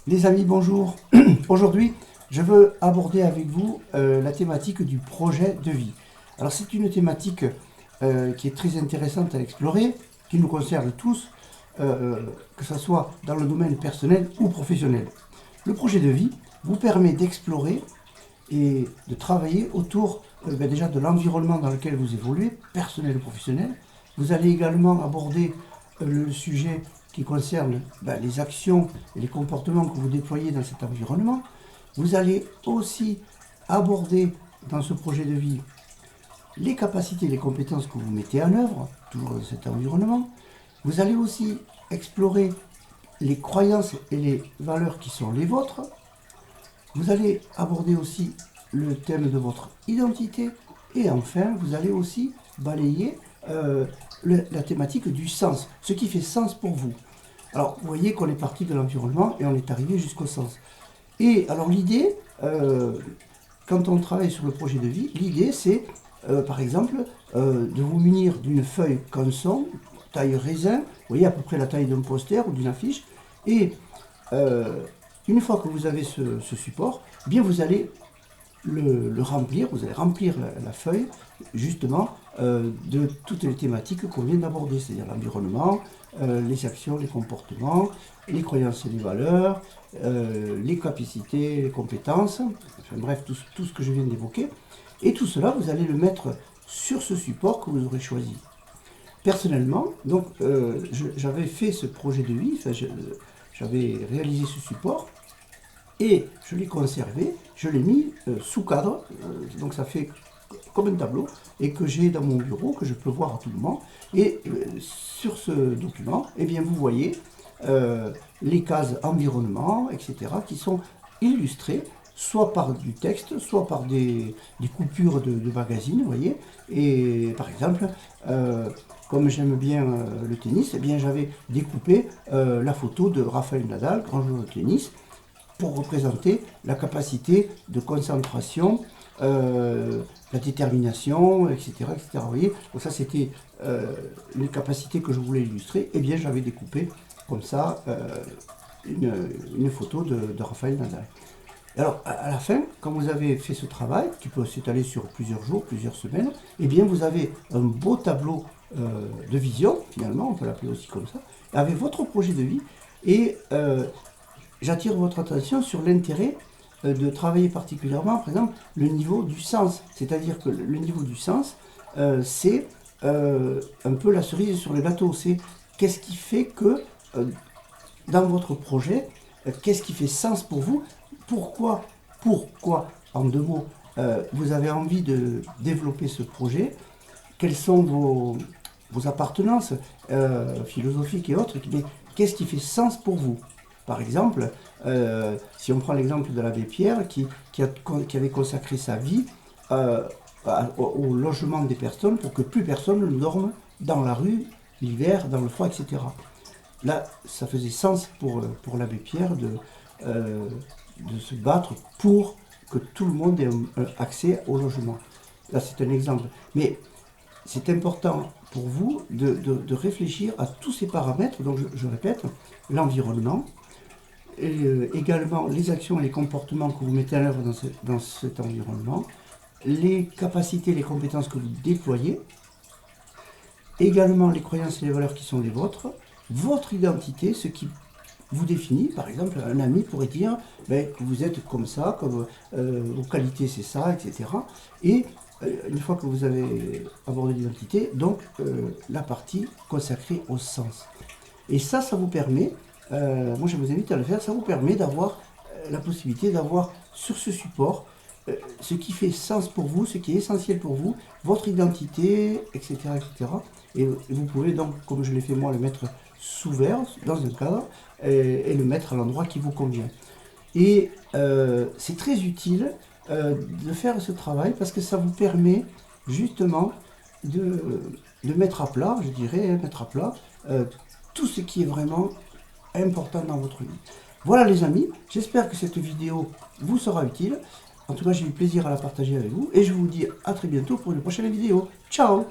Les amis, bonjour. Aujourd'hui, je veux aborder avec vous la thématique du projet de vie. Alors, c'est une thématique qui est très intéressante à explorer, qui nous concerne tous, que ce soit dans le domaine personnel ou professionnel. Le projet de vie vous permet d'explorer et de travailler autour déjà de l'environnement dans lequel vous évoluez, personnel ou professionnel. Vous allez également aborder le sujet qui concerne les actions et les comportements que vous déployez dans cet environnement. Vous allez aussi aborder dans ce projet de vie les capacités et les compétences que vous mettez en œuvre, toujours dans cet environnement. Vous allez aussi explorer les croyances et les valeurs qui sont les vôtres. Vous allez aborder aussi le thème de votre identité. Et enfin, vous allez aussi balayer la thématique du sens, ce qui fait sens pour vous. Alors, vous voyez qu'on est parti de l'environnement et on est arrivé jusqu'au sens. Et alors l'idée, quand on travaille sur le projet de vie, l'idée c'est, par exemple, de vous munir d'une feuille canson, taille raisin, vous voyez à peu près la taille d'un poster ou d'une affiche, et une fois que vous avez ce support, eh bien vous allez le remplir, vous allez remplir la feuille justement de toutes les thématiques qu'on vient d'aborder, c'est-à-dire l'environnement, les actions, les comportements, les croyances et les valeurs, les capacités, les compétences, enfin bref, tout ce que je viens d'évoquer. Et tout cela, vous allez le mettre sur ce support que vous aurez choisi. Personnellement, donc, j'avais fait ce projet de vie, enfin, j'avais réalisé ce support, et je l'ai conservé, je l'ai mis sous cadre, donc ça fait comme un tableau, et que j'ai dans mon bureau, que je peux voir à tout moment. Et sur ce document, eh bien, vous voyez les cases environnement, etc., qui sont illustrées, soit par du texte, soit par des coupures de magazines, vous voyez. Et par exemple, comme j'aime bien le tennis, eh bien, j'avais découpé la photo de Rafael Nadal, grand joueur de tennis, pour représenter la capacité de concentration, la détermination, etc., etc. Vous voyez, donc ça c'était une capacité que je voulais illustrer. Et bien j'avais découpé comme ça une photo de Rafael Nadal. Alors à la fin, quand vous avez fait ce travail, qui peut s'étaler sur plusieurs jours, plusieurs semaines, et bien vous avez un beau tableau de vision, finalement, on peut l'appeler aussi comme ça, avec votre projet de vie. Et j'attire votre attention sur l'intérêt de travailler particulièrement, par exemple, le niveau du sens. C'est-à-dire que le niveau du sens, c'est un peu la cerise sur le gâteau. C'est qu'est-ce qui fait que, dans votre projet, qu'est-ce qui fait sens pour vous? Pourquoi, en deux mots, vous avez envie de développer ce projet? Quelles sont vos appartenances philosophiques et autres? Mais qu'est-ce qui fait sens pour vous? Par exemple, si on prend l'exemple de l'abbé Pierre qui avait consacré sa vie au logement des personnes pour que plus personne ne dorme dans la rue, l'hiver, dans le froid, etc. Là, ça faisait sens pour l'abbé Pierre de se battre pour que tout le monde ait accès au logement. Là, c'est un exemple. Mais c'est important pour vous de réfléchir à tous ces paramètres. Donc, je répète, l'environnement, et également les actions et les comportements que vous mettez en œuvre dans cet environnement, les capacités et les compétences que vous déployez, également les croyances et les valeurs qui sont les vôtres, votre identité, ce qui vous définit. Par exemple, un ami pourrait dire que vous êtes comme ça, que vos qualités c'est ça, etc. Et une fois que vous avez abordé l'identité, donc la partie consacrée au sens. Et ça vous permet, moi je vous invite à le faire, ça vous permet d'avoir la possibilité d'avoir sur ce support ce qui fait sens pour vous, ce qui est essentiel pour vous, votre identité, etc. etc. Et vous pouvez donc, comme je l'ai fait moi, le mettre sous verre, dans un cadre, et le mettre à l'endroit qui vous convient. Et c'est très utile de faire ce travail parce que ça vous permet justement de mettre à plat, je dirais, mettre à plat tout ce qui est vraiment important dans votre vie. Voilà les amis, j'espère que cette vidéo vous sera utile. En tout cas, j'ai eu plaisir à la partager avec vous et je vous dis à très bientôt pour une prochaine vidéo. Ciao!